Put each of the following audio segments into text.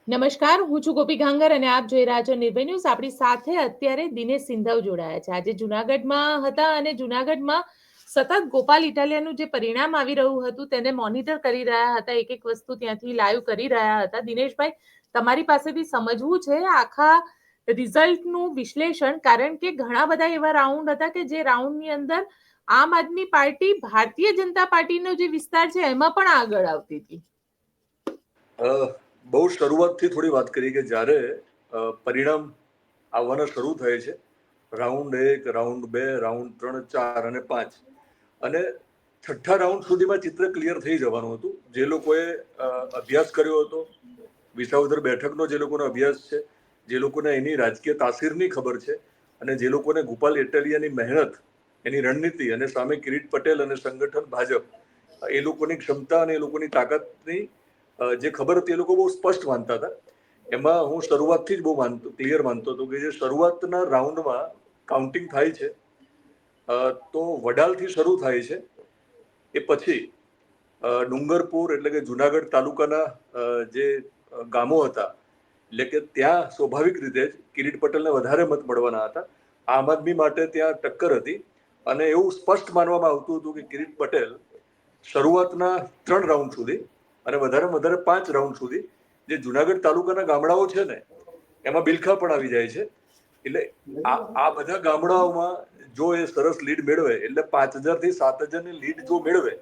નમસ્કાર, હું છું ગોપી ઘાંગર અને આપ જોઈ રહ્યા છો નિર્ભય ન્યૂઝ. આપણી સાથે અત્યારે દિનેશ સિંધવ જોડાયા છે. આજે જુનાગઢમાં હતા અને જુનાગઢમાં સતત ગોપાલ ઇટાલિયાનું જે પરિણામ આવી રહ્યું હતું તેને મોનિટર કરી રહ્યા હતા, એક એક વસ્તુ ત્યાંથી લાઈવ કરી રહ્યા હતા. દિનેશભાઈ, તમારી પાસેથી સમજવું છે આખા રિઝલ્ટનું વિશ્લેષણ, કારણ કે ઘણા બધા એવા રાઉન્ડ હતા કે જે રાઉન્ડની અંદર આમ આદમી પાર્ટી ભારતીય જનતા પાર્ટીનો જે વિસ્તાર છે એમાં પણ આગળ આવતી હતી. બહુ શરૂઆતથી થોડી વાત કરી કે જ્યારે પરિણામ આવવાના શરૂ થાય છે, રાઉન્ડ 1, રાઉન્ડ 2, રાઉન્ડ 3, 4 અને 5, અને છઠ્ઠા રાઉન્ડ સુધીમાં ચિત્ર ક્લિયર થઈ જવાનું હતું. જે લોકોએ અભ્યાસ કર્યો હતો, વિસાવદર બેઠકનો જે લોકોનો અભ્યાસ છે, જે લોકોને એની રાજકીય તાસીરની ખબર છે, અને જે લોકોને ગોપાલ ઇટાલિયાની મહેનત, એની રણનીતિ અને સામે કિરીટ પટેલ અને સંગઠન ભાજપ, એ લોકોની ક્ષમતા અને એ લોકોની તાકાતની જે ખબર હતી એ લોકો બહુ સ્પષ્ટ માનતા હતા. એમાં હું શરૂઆતથી જ બહુ ક્લિયર માનતો હતો કે જે શરૂઆતના રાઉન્ડમાં કાઉન્ટિંગ થાય છે તો વડાલથી શરૂ થાય છે, એ પછી ડુંગરપુર એટલે કે જુનાગઢ તાલુકાના જે ગામો હતા, એટલે કે ત્યાં સ્વાભાવિક રીતે જ કિરીટ પટેલને વધારે મત મળવાના હતા. આમ આદમી માટે ત્યાં ટક્કર હતી અને એવું સ્પષ્ટ માનવામાં આવતું હતું કે કિરીટ પટેલ શરૂઆતના 3 રાઉન્ડ સુધી અને વધારેમાં વધારે 5 રાઉન્ડ સુધી જે જુનાગઢ તાલુકાના ગામડાઓ છે ને એમાં બિલખા પણ આવી જાય છે. એટલે આ બધા ગામડાઓમાં જો એ સરસ લીડ મેળવે, એટલે 5,000 થી 7,000 ની લીડ જો મેળવે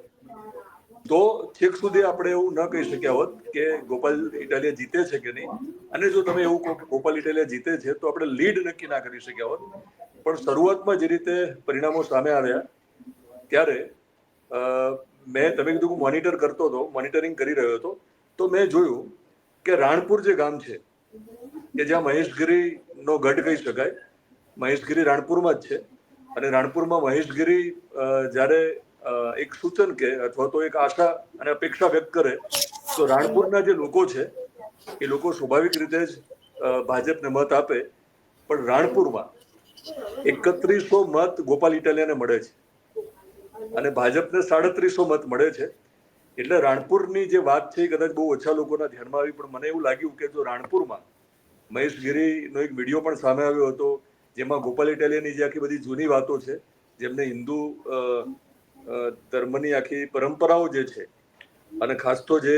તો છેક સુધી આપણે એવું ન કહી શક્યા હોત કે ગોપાલ ઇટાલિયા જીતે છે કે નહીં. અને જો તમે એવું કહો કે ગોપાલ ઇટાલિયા જીતે છે તો આપણે લીડ નક્કી ના કરી શક્યા હોત. પણ શરૂઆતમાં જે રીતે પરિણામો સામે આવ્યા ત્યારે તમે કીધું હું મોનિટર કરતો હતો, મોનિટરિંગ કરી રહ્યો હતો, તો મેં જોયું કે રાણપુર જે ગામ છે કે જ્યાં મહેશગીરીનો ગઢ કહી શકાય, મહેશગીરી રાણપુરમાં જ છે. અને રાણપુરમાં મહેશગીરી જ્યારે એક સૂચન કે અથવા તો એક આશા અને અપેક્ષા વ્યક્ત કરે તો રાણપુરના જે લોકો છે એ લોકો સ્વાભાવિક રીતે જ ભાજપને મત આપે. પણ રાણપુરમાં 3100 મત ગોપાલ ઇટાલિયાને મળે છે અને ભાજપને 3700 મત મળે છે. એટલે રાણપુરની જે વાત છે એ કદાચ બહુ ઓછા લોકોના ધ્યાનમાં આવી, પણ મને એવું લાગ્યું કે જો રાણપુરમાં મહેશગીરીનો એક વિડીયો પણ સામે આવ્યો હતો જેમાં ગોપાલ ઇટાલિયાની જે આખી બધી જૂની વાતો છે, જેમને હિન્દુ ધર્મની આખી પરંપરાઓ જે છે, અને ખાસ તો જે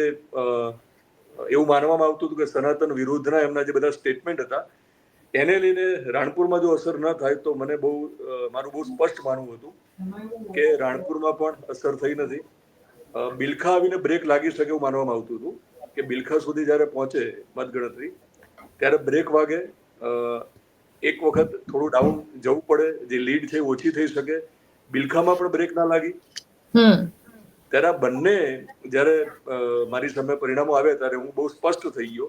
એવું માનવામાં આવતું હતું કે સનાતન વિરુદ્ધના એમના જે બધા સ્ટેટમેન્ટ હતા એને લઈને રાણપુરમાં જો અસર ન થાય તો મારું બહુ સ્પષ્ટ માનવું હતું કે રાણપુરમાં પણ અસર થઈ નથી. બિલખા આવીને બ્રેક લાગી શકે એવું માનવામાં આવતું હતું કે બિલખા સુધી જયારે પહોંચે મતગણતરી ત્યારે બ્રેક વાગે, એક વખત થોડું ડાઉન જવું પડે, જે લીડ છે ઓછી થઈ શકે. બિલખામાં પણ બ્રેક ના લાગી. ત્યારે આ બંને જયારે મારી સામે પરિણામો આવ્યા ત્યારે હું બહુ સ્પષ્ટ થઈ ગયો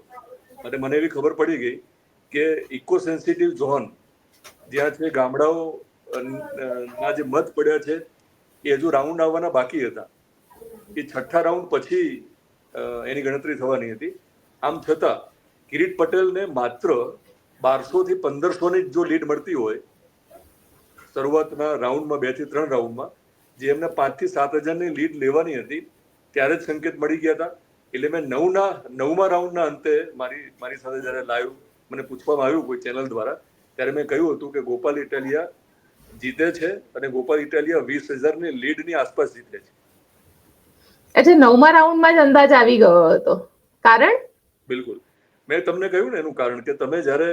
અને મને એવી ખબર પડી ગઈ કે ઇકો સેન્સિટિવ ઝોન જ્યાં છે, ગામડાઓ ના જે મત પડ્યા છે એ હજુ રાઉન્ડ આવવાના બાકી હતા. એ છઠ્ઠા રાઉન્ડ પછી એની ગણતરી થવાની હતી. આમ છતાં કિરીટ પટેલને માત્ર 1200 થી 1500 ની જો લીડ મળતી હોય શરૂઆતના રાઉન્ડમાં, 2 થી 3 રાઉન્ડમાં, જે એમને 5 થી 7,000 ની લીડ લેવાની હતી ત્યારે જ સંકેત મળી ગયા હતા. એટલે મેં 9મા રાઉન્ડના અંતે મારી સાથે જયારે લાઈવ મને પૂછવામાં આવ્યું કોઈ ચેનલ દ્વારા, ત્યારે મેં કહ્યું હતું કે ગોપાલ ઇટાલિયા જીતે છે અને ગોપાલ ઇટાલિયા 20,000 ની લીડની આસપાસ જીતે છે. એટલે 9મા રાઉન્ડમાં જ અંદાજ આવી ગયો હતો. કારણ? બિલકુલ, મેં તમને કહ્યું ને એનું કારણ કે તમે જયારે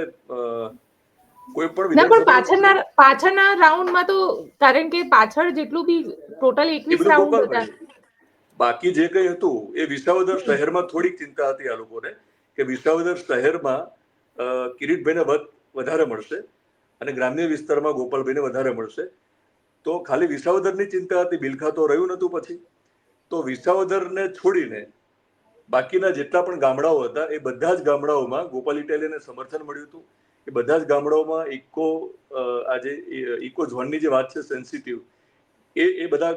કોઈ પણ વિધાનસભા પાછળના રાઉન્ડમાં તો, કારણ કે પાછળ જેટલું બી ટોટલ 21 રાઉન્ડ હતા, બાકી જે કંઈ હતું એ વિસાવદર શહેરમાં થોડીક ચિંતા હતી આ લોકોને કે વિસાવદર શહેરમાં કિરીટભાઈને વધારે મળશે અને ગ્રામ્ય વિસ્તારમાં ગોપાલભાઈને વધારે મળશે. તો ખાલી વિસાવદરની ચિંતા હતી, બિલખા તો રહ્યું નતું. પછી તો વિસાવદરને છોડીને બાકીના જેટલા પણ ગામડાઓ હતા એ બધા જ ગામડાઓમાં ગોપાલ ઇટાલિયાને સમર્થન મળ્યું હતું. એ બધા જ ગામડાઓમાં ઇકો ઝોનની જે વાત છે સેન્સિટિવ, એ બધા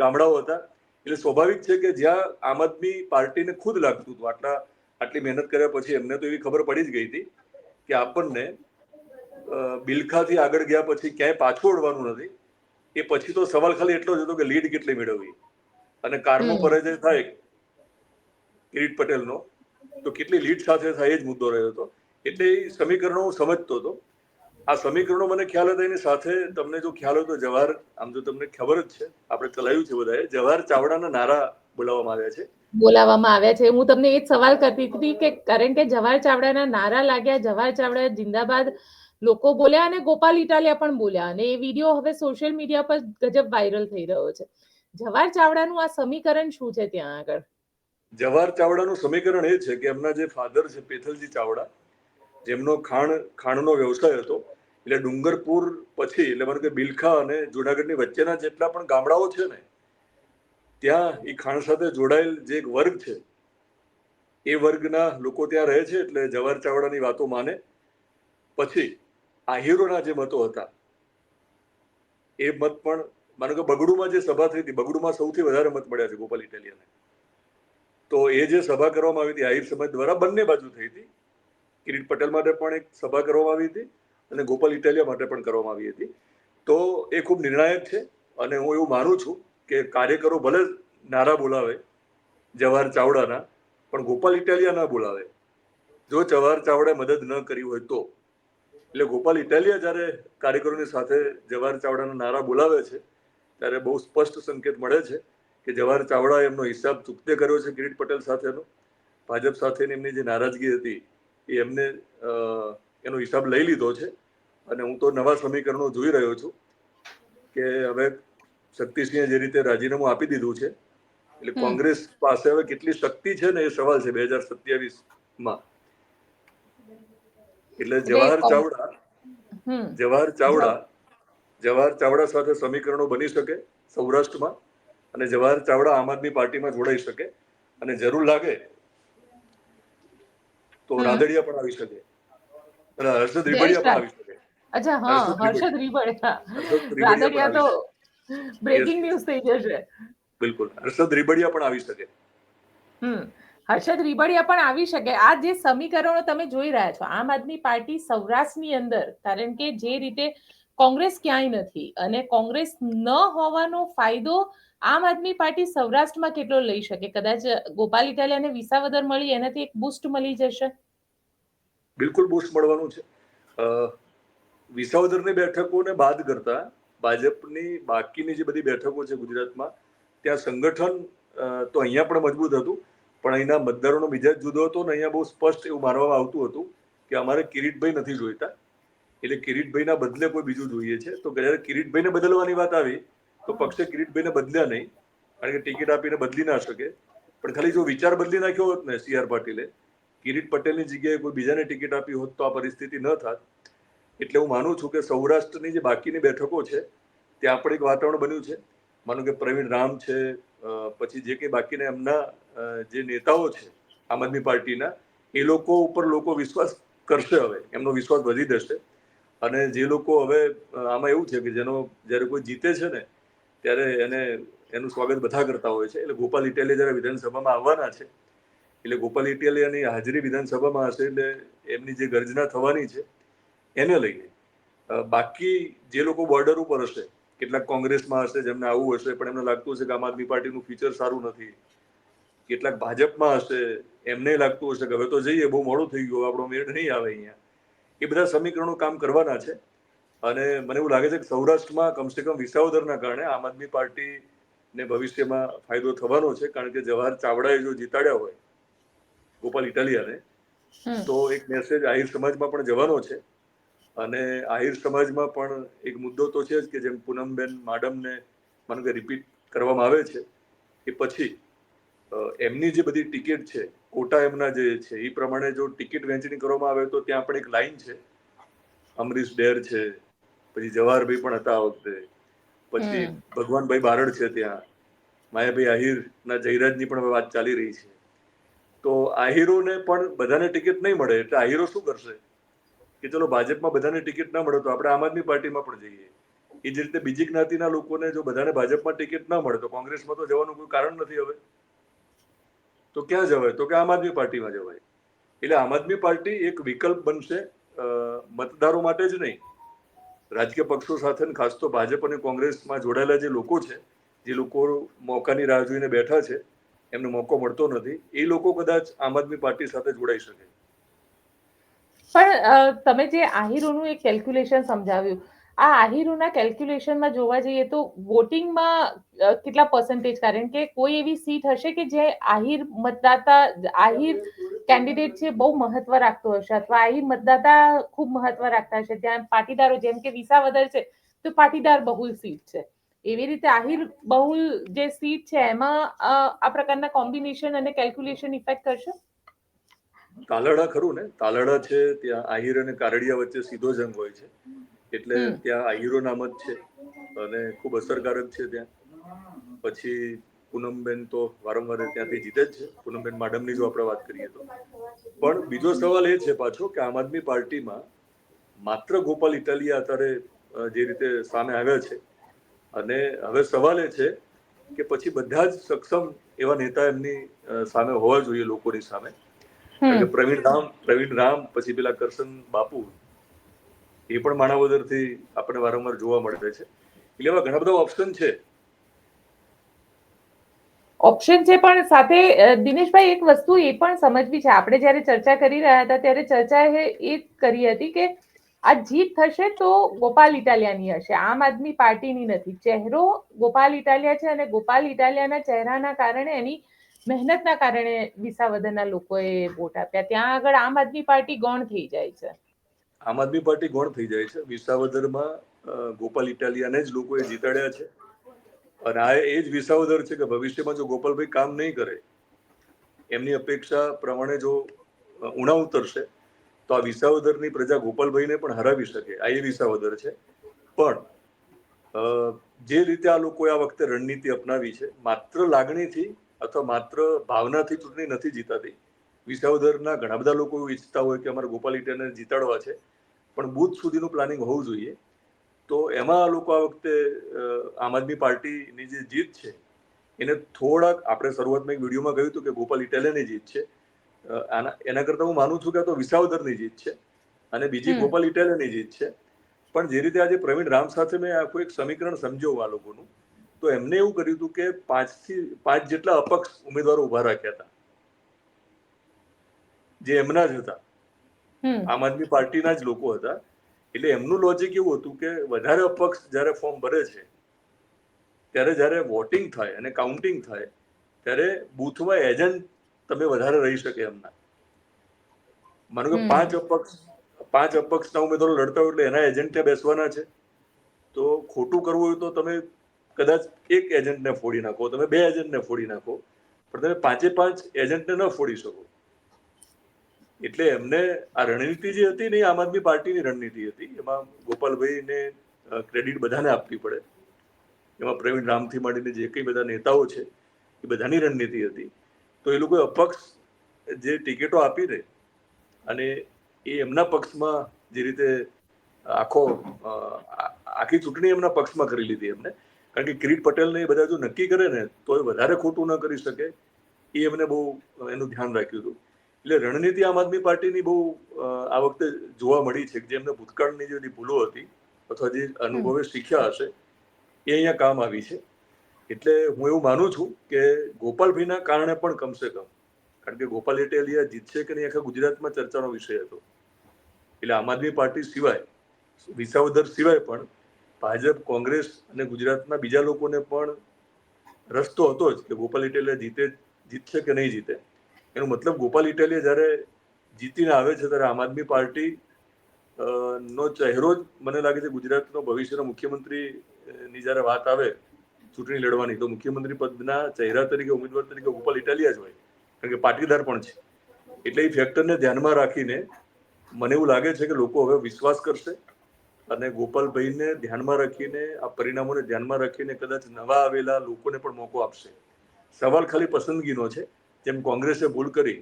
ગામડાઓ હતા. એટલે સ્વાભાવિક છે કે જ્યાં આમ આદમી પાર્ટીને ખુદ લાગતું હતું આટલી મહેનત કર્યા પછી એમને તો એવી ખબર પડી જ ગઈ હતી કે આપણને બિલખાથી આગળ ગયા પછી ક્યાંય પાછું વળવાનું નથી. એ પછી તો સવાલ ખાલી એટલો જ હતો કે લીડ કેટલી મેળવવી. અને કારમો પરાજય થાય કિરીટ પટેલનો તો કેટલી લીડ સાથે થાય એ જ મુદ્દો રહ્યો હતો. એટલે એ સમીકરણો હું સમજતો હતો. આ સમીકરણો મને ખ્યાલ હતા. એની સાથે તમને જો ખ્યાલ હોય તો જવાહર, આમ તો તમને ખબર જ છે, આપણે ચલાવ્યું છે બધાએ, જવાહર ચાવડાના નારા બોલાવવામાં આવ્યા છે. બોલાવવામાં આવ્યા છે. હું તમને એ જ સવાલ કરતી હતી કે કારણ કે જવાહર ચાવડાના નારા લાગ્યા, જવાહર ચાવડા જિંદાબાદ લોકો બોલ્યા અને ગોપાલ ઇટાલિયા પણ બોલ્યા, અને એ વિડીયો હવે સોશિયલ મીડિયા પર ગજબ વાયરલ થઈ રહ્યો છે. જવાહર ચાવડાનું આ સમીકરણ શું છે ત્યાં આગળ? જવાહર ચાવડાનું સમીકરણ એ છે કે એમના જે ફાધર છે પેથલજી ચાવડા, જેમનો ખાણનો વ્યવસાય હતો, એટલે ડુંગરપુર પછી, એટલે માનો કે બિલખા અને જુનાગઢની વચ્ચેના જેટલા પણ ગામડાઓ છે ને, ત્યાં એ ખાણ સાથે જોડાયેલ જે એક વર્ગ છે, એ વર્ગના લોકો ત્યાં રહે છે. એટલે જવાહર ચાવડાની વાતો માને. પછી આહિરોના જે મતો હતા, એ મત પણ, માનો કે બગડુમાં જે સભા થઈ હતી, બગડુમાં સૌથી વધારે મત મળ્યા છે ગોપાલ ઇટાલિયાને. તો એ જે સભા કરવામાં આવી હતી આહિર સમાજ દ્વારા, બંને બાજુ થઈ હતી. કિરીટ પટેલ માટે પણ એક સભા કરવામાં આવી હતી અને ગોપાલ ઇટાલિયા માટે પણ કરવામાં આવી હતી. તો એ ખૂબ નિર્ણાયક છે. અને હું એવું માનું છું કે કાર્યકરો ભલે નારા બોલાવે જવાહર ચાવડાના, પણ ગોપાલ ઇટાલિયા ના બોલાવે જો જવાહર ચાવડાએ મદદ ન કરી હોય તો. એટલે ગોપાલ ઇટાલિયા જ્યારે કાર્યકરોની સાથે જવાહર ચાવડાના નારા બોલાવે છે, ત્યારે બહુ સ્પષ્ટ સંકેત મળે છે કે જવાહર ચાવડાએ એમનો હિસાબ ચૂકતે કર્યો છે કિરીટ પટેલ સાથેનો. ભાજપ સાથેની એમની જે નારાજગી હતી એ એમને એનો હિસાબ લઈ લીધો છે. અને હું તો નવા સમીકરણો જોઈ રહ્યો છું કે હવે શક્તિસિંહે જે રીતે રાજીનામું આપી દીધું છે, એટલે કોંગ્રેસ પાસે હવે કેટલી શક્તિ છે ને એ સવાલ છે 2027 માં. એટલે જવાહર ચાવડા સાથે સમીકરણો બની શકે સૌરાષ્ટ્રમાં, અને જવાહર ચાવડા આમ આદમી પાર્ટીમાં જોડાઈ શકે, અને જરૂર લાગે તો રાદડિયા પણ આવી શકે, અને હર્ષદ રીબડિયા પણ આવી શકે. અચ્છા, હા, હર્ષદ રીબડિયા. પણ રાદડિયા તો આવી બ્રેકિંગ શકે. ન્યૂઝ થઈ જશે. બિલકુલ, હર્ષદ રીબડિયા પણ આવી શકે. હર્ષદ રીબડિયા પણ આવી શકે. આ જે સમીકરણો તમે જોઈ રહ્યા છો, આમ આદમી પાર્ટી સૌરાષ્ટ્રની અંદર, કારણ કે જે રીતે કોંગ્રેસ ક્યાંય નથી અને કોંગ્રેસ ન હોવાનો ફાયદો આમ આદમી પાર્ટી સૌરાષ્ટ્રમાં કેટલો લઈ શકે? કદાચ ગોપાલ ઇટાલિયાને વિસાવદર મળી, એનાથી એક બુસ્ટ મળી જશે. બિલકુલ બુસ્ટ મળવાનું છે. વિસાવદરની બેઠકોને બાદ કરતા ભાજપની બાકીની જે બધી બેઠકો છે ગુજરાતમાં, ત્યાં સંગઠન તો અહીંયા પણ મજબૂત હતું, પણ અહીંના મતદારોનો મિજાજ જુદો હતો. ને અહીંયા બહુ સ્પષ્ટ એવું માનવામાં આવતું હતું કે અમારે કિરીટભાઈ નથી જોઈતા, એટલે કિરીટભાઈના બદલે કોઈ બીજું જોઈએ છે. તો જ્યારે કિરીટભાઈને બદલવાની વાત આવી તો પક્ષે કિરીટભાઈને બદલ્યા નહીં, કારણ કે ટિકિટ આપીને બદલી ના શકે. પણ ખાલી જો વિચાર બદલી નાખ્યો હોત ને CR પાટીલે, કિરીટ પટેલની જગ્યાએ કોઈ બીજાને ટિકિટ આપી હોત તો આ પરિસ્થિતિ ન થાત. એટલે હું માનું છું કે સૌરાષ્ટ્રની જે બાકીની બેઠકો છે ત્યાં પણ એક વાતાવરણ બન્યું છે. માનો કે પ્રવીણ રામ છે, પછી જે કંઈ બાકીના એમના જે નેતાઓ છે આમ આદમી પાર્ટીના, એ લોકો ઉપર લોકો વિશ્વાસ કરશે. હવે એમનો વિશ્વાસ વધી જશે. અને જે લોકો હવે આમાં એવું છે કે જેનો જ્યારે કોઈ જીતે છે ને ત્યારે એનું સ્વાગત બધા કરતા હોય છે. એટલે ગોપાલ ઇટાલિયા જ્યારે વિધાનસભામાં આવવાના છે, એટલે ગોપાલ ઇટાલિયાની હાજરી વિધાનસભામાં હશે, એટલે એમની જે ગર્જના થવાની છે એને લઈને બાકી જે લોકો બોર્ડર ઉપર હશે, કેટલાક કોંગ્રેસમાં હશે જેમને આવું હશે, પણ એમને લાગતું હશે કે આમ આદમી પાર્ટીનું ફીચર સારું નથી. કેટલાક ભાજપમાં હશે, એમને લાગતું હશે કે હવે તો જઈએ, બહુ મોડું થઈ ગયું, આપણો મેળ નહીં આવે અહીંયા. એ બધા સમીકરણો કામ કરવાના છે. અને મને એવું લાગે છે કે સૌરાષ્ટ્રમાં કમસે કમ વિસાવદરના કારણે આમ આદમી પાર્ટીને ભવિષ્યમાં ફાયદો થવાનો છે. કારણ કે જવાહર ચાવડાએ જો જીતાડ્યા હોય ગોપાલ ઇટાલિયાને, તો એક મેસેજ આહિર સમાજમાં પણ જવાનો છે. અને આહિર સમાજમાં પણ એક મુદ્દો તો છે જ કે જેમ પૂનમબેન માડમને માનો કે રિપીટ કરવામાં આવે છે, એ પછી એમની જે બધી ટિકિટ છે, કોટા એમના જે છે, એ પ્રમાણે જો ટિકિટ વહેંચણી કરવામાં આવે તો ત્યાં પણ એક લાઈન છે. અમરીશ ડેર છે, પછી જવાહરભાઈ પણ હતા આ વખતે, પછી ભગવાનભાઈ બારડ છે, ત્યાં માયાભાઈ આહિરના જયરાજની પણ વાત ચાલી રહી છે. તો આહિરોને પણ બધાને ટિકિટ નહીં મળે, એટલે આહિરો શું કરશે કે ચલો ભાજપમાં બધાને ટિકિટ ના મળે તો આપણે આમ આદમી પાર્ટીમાં પણ જઈએ. એ જ રીતે બીજી જ્ઞાતિના લોકોને જો બધાને ભાજપમાં ટિકિટ ના મળે તો કોંગ્રેસમાં તો જવાનું કોઈ કારણ નથી હવે. તો ક્યાં જવાય? તો કે આમ આદમી પાર્ટીમાં જવાય. એટલે આમ આદમી પાર્ટી એક વિકલ્પ બનશે, મતદારો માટે જ નહીં, રાજકીય પક્ષો સાથે, ખાસ તો ભાજપ અને કોંગ્રેસમાં જોડાયેલા જે લોકો છે, જે લોકો મોકાની રાહ જોઈને બેઠા છે, એમને મોકો મળતો નથી, એ લોકો કદાચ આમ આદમી પાર્ટી સાથે જોડાઈ શકે. પણ તમે જે આહિરોનું એક કેલ્ક્યુલેશન સમજાવ્યું, આ આહિરોના કેલ્ક્યુલેશનમાં જોવા જઈએ તો વોટિંગમાં કેટલા પર્સન્ટેજ, કારણ કે કોઈ એવી સીટ હશે કે જે આહિર કેન્ડિડેટ છે બહુ મહત્વ રાખતો હશે, અથવા આહિર મતદાતા ખૂબ મહત્વ રાખતા હશે, ત્યાં પાટીદારો જેમ કે વિસાવદર છે તો પાટીદાર બહુલ સીટ છે, એવી રીતે આહિર બહુલ જે સીટ છે એમાં આ પ્રકારના કોમ્બિનેશન અને કેલ્ક્યુલેશન ઇફેક્ટ કરશે. તાલાળા ખરું ને, તાલાળા છે, ત્યાં આહિર અને કારડિયા વચ્ચે સીધો જંગ હોય છે, એટલે ત્યાં આહિરો નામ જ છે અને ખૂબ અસરકારક છે ત્યાં. પછી પૂનમબેન તો વારંવાર ત્યાંથી જીતે જ છે, પૂનમબેન માડમની જો આપણે વાત કરીએ તો. પણ બીજો સવાલ એ છે પાછો કે આમ આદમી પાર્ટીમાં માત્ર ગોપાલ ઇટાલિયા અત્યારે જે રીતે સામે આવ્યા છે, અને હવે સવાલ એ છે કે પછી બધા જ સક્ષમ એવા નેતા એમની સામે હોવા જોઈએ, લોકોની સામે. કારણ કે પ્રવીણ રામ પછી પેલા કરશન બાપુ એ પણ માણાવદરથી આપણે વારંવાર જોવા મળે છે, એટલે એવા ઘણા બધા ઓપ્શન છે. પણ સાથે દિનેશભાઈ એક વસ્તુ એ પણ સમજવી છે, આપણે જયારે ચર્ચા કરી રહ્યા હતા ત્યારે ચર્ચા એ કરી હતી કે આ જીત થશે તો ગોપાલ ઇટાલિયાની હશે, આમ આદમી પાર્ટીની નથી. ચહેરો ગોપાલ ઇટાલિયા છે અને ગોપાલ ઇટાલિયાના ચહેરાના કારણે, એની મહેનતના કારણે વિસાવદરના લોકોએ વોટ આપ્યા, ત્યાં આગળ આમ આદમી પાર્ટી ગૌણ થઈ જાય છે. આમ આદમી પાર્ટી ગૌણ થઈ જાય છે. વિસાવદરમાં ગોપાલ ઇટાલિયાને જ લોકોએ જીતાડ્યા છે, અને આ એ જ વિસાવદર છે કે ભવિષ્યમાં જો ગોપાલભાઈ કામ નહીં કરે, એમની અપેક્ષા પ્રમાણે જો ઉણા ઉતરશે, તો આ વિસાવદરની પ્રજા ગોપાલભાઈને પણ હરાવી શકે, આ એ વિસાવદર છે. પણ જે રીતે આ લોકોએ આ વખતે રણનીતિ અપનાવી છે, માત્ર લાગણીથી અથવા માત્ર ભાવનાથી ચૂંટણી નથી જીતાતી. વિસાવદરના ઘણા બધા લોકો એવું ઈચ્છતા હોય કે અમારે ગોપાલ ઇટાલિયાને જીતાડવા છે, પણ બુથ સુધીનું પ્લાનિંગ હોવું જોઈએ. તો એમાં આ લોકો આ વખતે આમ આદમી પાર્ટીની જે જીત છે એને થોડાક, આપણે શરૂઆતમાં એક વિડીયોમાં કહ્યું હતું કે ગોપાલ ઇટાલિયાની જીત છે, એના કરતા હું માનું છું કે આ તો વિસાવદરની જીત છે અને બીજી ગોપાલ ઇટાલિયાની જીત છે. પણ જે રીતે આજે પ્રવીણ રામ સાથે મેં આખું એક સમીકરણ સમજ્યું આ લોકોનું, તો એમને એવું કર્યું હતું કે 5 જેટલા અપક્ષ ઉમેદવારો ઉભા રાખ્યા હતા, જે એમના જ હતા, આમ આદમી પાર્ટીના જ લોકો હતા. એટલે એમનું લોજિક એવું હતું કે વધારે અપક્ષ જ્યારે ફોર્મ ભરે છે, ત્યારે જ્યારે વોટિંગ થાય અને કાઉન્ટિંગ થાય, ત્યારે બૂથમાં એજન્ટ તમે વધારે રહી શકે એમના. માનો કે 5 અપક્ષના ઉમેદવારો લડતા હોય એટલે એના એજન્ટ ત્યાં બેસવાના છે, તો ખોટું કરવું હોય તો તમે કદાચ એક એજન્ટને ફોડી નાખો, તમે 2 એજન્ટને ફોડી નાખો, પણ તમે 5 એજન્ટને ન ફોડી શકો. એટલે એમને આ રણનીતિ જે હતી ને, એ આમ આદમી પાર્ટીની રણનીતિ હતી. એમાં ગોપાલભાઈને ક્રેડિટ બધાને આપવી પડે, એમાં પ્રવીણ રામથી માંડીને જે કંઈ બધા નેતાઓ છે એ બધાની રણનીતિ હતી. તો એ લોકોએ અપક્ષ જે ટિકિટો આપી દે અને એ એમના પક્ષમાં જે રીતે આખી ચૂંટણી એમના પક્ષમાં કરી લીધી એમને. કારણ કે કિરીટ પટેલને એ બધા જો નક્કી કરે ને તો એ વધારે ખોટું ન કરી શકે, એ એમને બહુ એનું ધ્યાન રાખ્યું હતું. એટલે રણનીતિ આમ આદમી પાર્ટીની બહુ આ વખતે જોવા મળી છે, કે જેમને ભૂતકાળની જે બધી ભૂલો હતી અથવા જે અનુભવે શીખ્યા હશે, એ અહીંયા કામ આવી છે. એટલે હું એવું માનું છું કે ગોપાલભાઈના કારણે પણ કમસે કમ, કારણ કે ગોપાલ ઇટાલિયા જીતશે કે નહીં આખા ગુજરાતમાં ચર્ચાનો વિષય હતો, એટલે આમ આદમી પાર્ટી સિવાય, વિસાવદર સિવાય પણ ભાજપ, કોંગ્રેસ અને ગુજરાતના બીજા લોકોને પણ રસ્તો હતો જ કે ગોપાલ ઇટાલિયા જીતશે કે નહીં જીતે. એનો મતલબ ગોપાલ ઇટાલિયા જ્યારે જીતીને આવે છે, ત્યારે આમ આદમી પાર્ટી નો ચહેરો જ મને લાગે છે ગુજરાતનો ભવિષ્યનો મુખ્યમંત્રીની જ્યારે વાત આવે ચૂંટણી લડવાની, તો મુખ્યમંત્રી પદના ચહેરા તરીકે, ઉમેદવાર તરીકે ગોપાલ ઇટાલિયા જ હોય, કારણ કે પાટીદાર પણ છે. એટલે એ ફેક્ટરને ધ્યાનમાં રાખીને મને એવું લાગે છે કે લોકો હવે વિશ્વાસ કરશે અને ગોપાલભાઈને ધ્યાનમાં રાખીને, આ પરિણામોને ધ્યાનમાં રાખીને કદાચ નવા આવેલા લોકોને પણ મોકો આપશે. સવાલ ખાલી પસંદગીનો છે. જેમ કોંગ્રેસે ભૂલ કરી,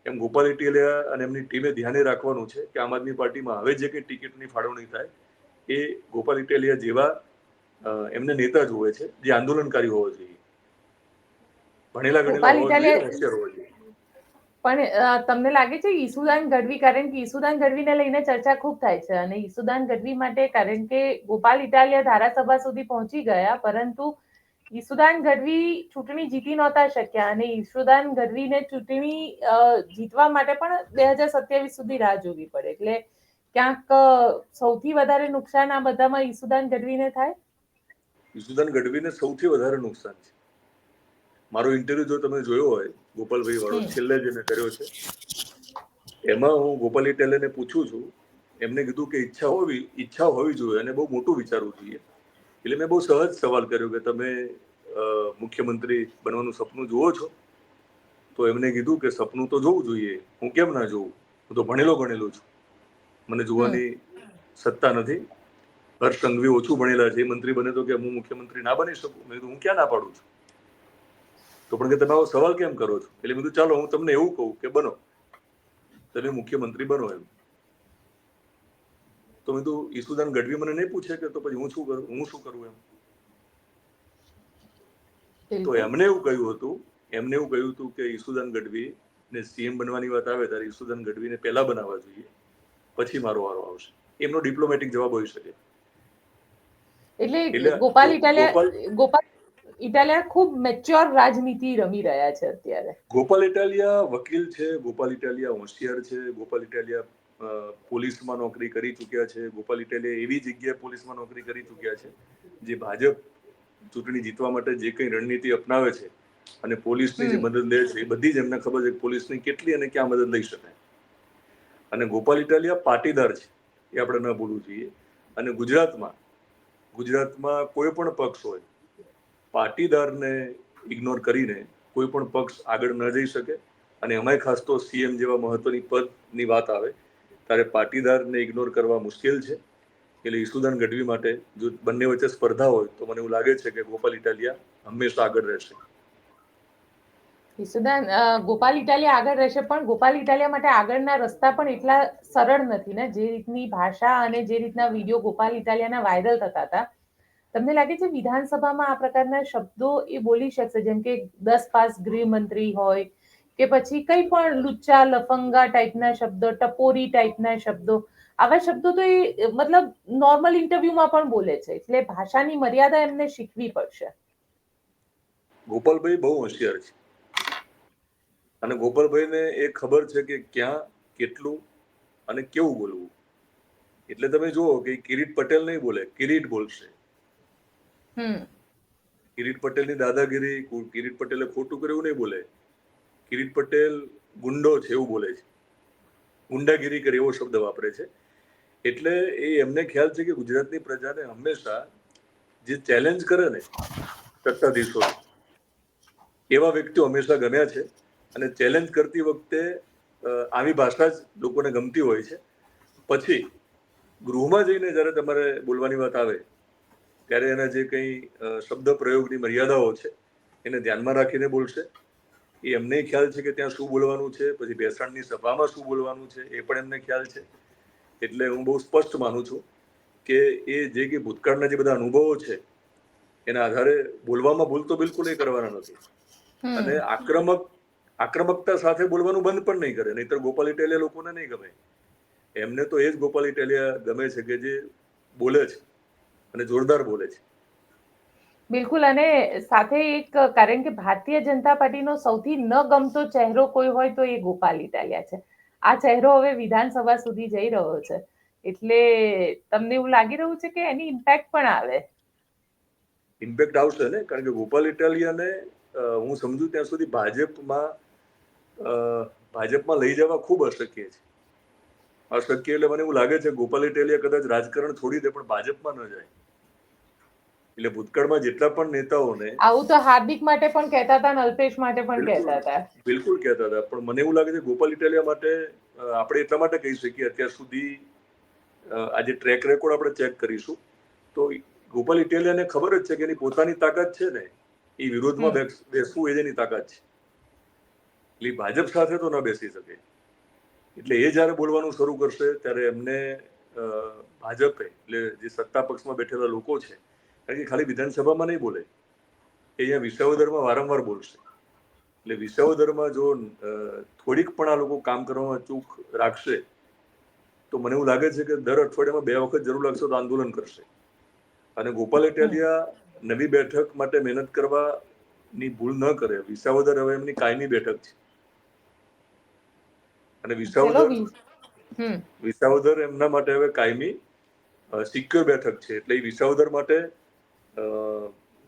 એમ ગોપાલ ઇટાલિયા અને એમની ટીમે ધ્યાને રાખવાનું છે કે આમ આદમી પાર્ટીમાં હવે જે કંઈ ટિકિટની ફાળવણી થાય, એ ગોપાલ ઇટાલિયા જેવા એમને નેતા જોવે છે, જે આંદોલનકારી હોવો જોઈએ, ભણેલા ગણેલા ગોપાલ હોવા જોઈએ, ઇટાલિયા હોશિયાર હોવા જોઈએ. પણ તમને લાગે છે ઈસુદાન ગઢવી, કારણ કે ઈસુદાન ગઢવીને લઈને ચર્ચા ખૂબ થાય છે, અને ઈસુદાન ગઢવી માટે, કારણ કે ગોપાલ ઇટાલિયા ધારાસભા સુધી પહોંચી ગયા, પરંતુ ઈસુદાન ગઢવી ચૂંટણી જીતી નહોતા શક્યા અને ઈસુદાન ગઢવીને ચૂંટણી જીતવા માટે પણ 2027 સુધી રાહ જોવી પડે. એટલે ક્યાંક સૌથી વધારે નુકસાન આ બધામાં ઈસુદાન ગઢવીને થાય. ઈસુદાન ગઢવીને સૌથી વધારે નુકસાન છે. મારો ઇન્ટરવ્યુ જો તમે જોયો હોય ગોપાલભાઈ વાળો છેલ્લે જે મેં કર્યો છે, એમાં હું ગોપાલ ઇટાલિયાને પૂછું છું, એમને કીધું કે ઈચ્છા હોવી જોઈએ અને બહુ મોટું વિચારવું જોઈએ. એટલે મેં બહુ સહજ સવાલ કર્યો કે તમે મુખ્યમંત્રી બનવાનું સપનું જુઓ છો? તો એમને કીધું કે સપનું તો જોવું જોઈએ, હું કેમ ના જોઉં, હું તો ભણેલો છું, મને જોવાની સત્તા નથી. હર્ષ સંઘવી ઓછું ભણેલા છે, મંત્રી બને તો કે હું મુખ્યમંત્રી ના બની શકું. મેં કીધું હું ક્યાં ના પાડું છું, તો પણ કે તમે આવો સવાલ કેમ કરો છો? એટલે મેં કીધું ચાલો હું તમને એવું કહું કે બનો, તમે મુખ્યમંત્રી બનો એમ. તો મેં કીધું ઈસુદાન ગઢવી મને નહીં પૂછે કે તો પછી હું શું કરું એમ. તો એમને એવું કહ્યું હતું કે ઈસુદાન ગઢવી ને સીએમ બનવાની વાત આવે ત્યારે ઈસુદાન ગઢવીને પહેલા બનાવવા જોઈએ, પછી મારો વારો આવશે. એમનો ડિપ્લોમેટિક જવાબ હોઈ શકે. એટલે ગોપાલ ઇટાલિયા ખૂબ મેચ્યોર રાજનીતિ રમી રહ્યા છે અત્યારે. ગોપાલ ઇટાલિયા વકીલ છે, ગોપાલ ઇટાલિયા હોશિયાર છે, ગોપાલ ઇટાલિયા પોલીસમાં નોકરી કરી ચુક્યા છે, ગોપાલ ઇટાલિયા એવી જગ્યાએ પોલીસમાં નોકરી કરી ચુક્યા છે જે ભાજપ ચૂંટણી જીતવા માટે જે કઈ રણનીતિ અપનાવે છે અને પોલીસની જે મદદ લે છે એ બધી જ એમને ખબર છે પોલીસની કેટલી અને ક્યાં મદદ લઈ શકાય. અને ગોપાલ ઇટાલિયા પાટીદાર છે, એ આપણે ન ભૂલવું જોઈએ. અને ગુજરાતમાં કોઈ પણ પક્ષ હોય, પાટીદારને ઇગ્નોર કરીને કોઈ પણ પક્ષ આગળ ન જઈ શકે. અને એમાંય ખાસ તો સીએમ જેવા મહત્વની પદની વાત આવે ત્યારે પાટીદારને ઇગ્નોર કરવા મુશ્કેલ છે. એટલે ઈસુદાન ગઢવી માટે જો બંને વચ્ચે સ્પર્ધા હોય તો મને એવું લાગે છે કે ગોપાલ ઇટાલિયા હંમેશા આગળ રહેશે. ગોપાલ ઇટાલિયા આગળ રહેશે, પણ ગોપાલ ઇટાલિયા માટે આગળના રસ્તા પણ એટલા સરળ નથી ને. જે રીતની ભાષા અને જે રીતના વિડીયો ગોપાલ ઇટાલિયાના વાયરલ થતા હતા, તમને લાગે છે વિધાનસભામાં આ પ્રકારના શબ્દો એ બોલી શકશે? જેમ કે 10 પાસ ગૃહમંત્રી હોય કે પછી કઈ પણ લુચ્ચા લફંગા ટાઈપના શબ્દો, ટપોરી ટાઈપના શબ્દો, આવા શબ્દો તો એ મતલબ નોર્મલ ઇન્ટરવ્યુમાં પણ બોલે છે. એટલે ભાષાની મર્યાદા એમને શીખવી પડશે. ગોપાલભાઈ બહુ હોશિયાર છે અને ગોપાલભાઈને એ ખબર છે કે ક્યાં કેટલું અને કેવું બોલવું. એટલે તમે જુઓ કે કિરીટ પટેલ નહીં બોલે, કિરીટ બોલશે. કિરીટ પટેલની દાદાગીરી, કિરીટ પટેલે ખોટું કર્યું નહીં બોલે. કિરીટ પટેલ ગુંડો છે એવું બોલે છે, ગુંડાગીરી કરે એવો શબ્દ વાપરે છે. એટલે એમને ખ્યાલ છે કે ગુજરાતની પ્રજાને હંમેશા જે ચેલેન્જ કરે ને સત્તાધીશો, એવા વ્યક્તિઓ હંમેશા ગમ્યા છે. અને ચેલેન્જ કરતી વખતે આવી ભાષા જ લોકોને ગમતી હોય છે. પછી ગૃહમાં જઈને જ્યારે તમારે બોલવાની વાત આવે ત્યારે એના જે કંઈ શબ્દ પ્રયોગની મર્યાદાઓ છે એને ધ્યાનમાં રાખીને બોલશે. એમને ખ્યાલ છે કે ત્યાં શું બોલવાનું છે, પછી બેસાણની સભામાં શું બોલવાનું છે એ પણ એમને ખ્યાલ છે. એટલે હું બહુ સ્પષ્ટ માનું છું કે એ જે કે ભૂતકાળના જે બધા અનુભવો છે એના આધારે બોલવામાં ભૂલ તો બિલકુલ એ કરવાના નથી. અને આક્રમકતા સાથે બોલવાનું બંધ પણ નહીં કરે, નહીતર ગોપાલ ઇટાલિયા લોકોને નહીં ગમે. એમને તો એ જ ગોપાલ ઇટાલિયા ગમે છે કે જે બોલે છે અને જોરદાર બોલે છે. બિલકુલ. અને સાથે એક, કારણ કે ભારતીય જનતા પાર્ટીનો સૌથી ન ગમતો ચહેરો કોઈ હોય તો એ ગોપાલ ઇટાલિયા છે. આ ચહેરો હવે વિધાનસભા સુધી જઈ રહ્યો છે, એટલે તમને એવું લાગી રહ્યું છે કે એની ઇમ્પેક્ટ પણ આવે? ઇમ્પેક્ટ આવશે ને, કારણ કે ગોપાલ ઇટાલિયાને હું સમજુ ત્યાં સુધી ભાજપમાં લઈ જવા ખૂબ અશક્ય છે. અશક્ય એટલે મને એવું લાગે છે ગોપાલ ઇટાલિયા કદાચ રાજકારણ છોડી દે પણ ભાજપમાં ન જાય. એટલે ભૂતકાળમાં જેટલા પણ નેતાઓને આવું તો હાર્દિક માટે પણ કહેતા હતા, અલ્પેશ માટે પણ કહેતા હતા. બિલકુલ કહેતા હતા, પણ મને એવું લાગે છે ગોપાલ ઇટાલિયા માટે આપણે એટલા માટે કહી શકીએ અત્યાર સુધી આજે ટ્રેક રેકોર્ડ આપણે ચેક કરીશું તો ગોપાલ ઇટાલિયાને ખબર જ છે કે એની પોતાની તાકાત છે ને એ વિરોધમાં બેસવું એ એની તાકાત છે. એટલે ભાજપ સાથે તો ન બેસી શકે. એટલે એ જયારે બોલવાનું શરૂ કરશે ત્યારે એમને ભાજપે, એટલે જે સત્તા પક્ષમાં બેઠેલા લોકો છે, કારણ કે ખાલી વિધાનસભામાં નહીં બોલે, એ અહીંયા વિસાવદરમાં વારંવાર બોલશે. એટલે વિસાવદરમાં જો થોડીક પણ આ લોકો કામ કરવામાં ચૂક રાખશે તો મને એવું લાગે છે કે દર અઠવાડિયામાં 2 વખત જરૂર લાગશે તો આંદોલન કરશે. અને ગોપાલ ઇટાલિયા નવી બેઠક માટે મહેનત કરવાની ભૂલ ન કરે. વિસાવદર હવે એમની કાયમી બેઠક છે અને વિસાવદર એમના માટે હવે કાયમી સિક્યોર બેઠક છે. એટલે વિસાવદર માટે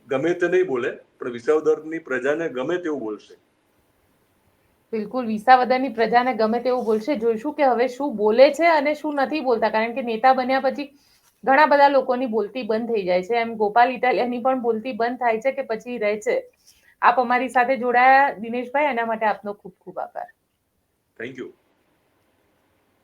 ગમે તે નહીં બોલે, પણ વિસાવદરની પ્રજાને ગમે તેવું બોલશે. બિલકુલ, વિસાવદરની પ્રજાને ગમે તેવું બોલશે. જોઈશું કે હવે શું બોલે છે અને શું નથી બોલતા, કારણ કે નેતા બન્યા પછી ઘણા બધા લોકોની બોલતી બંધ થઈ જાય છે. એમ ગોપાલ ઇટાલિયાની પણ બોલતી બંધ થાય છે કે પછી રહે છે. આપ અમારી સાથે જોડાયા દિનેશભાઈ, એના માટે આપનો ખૂબ ખૂબ આભાર. Thank you.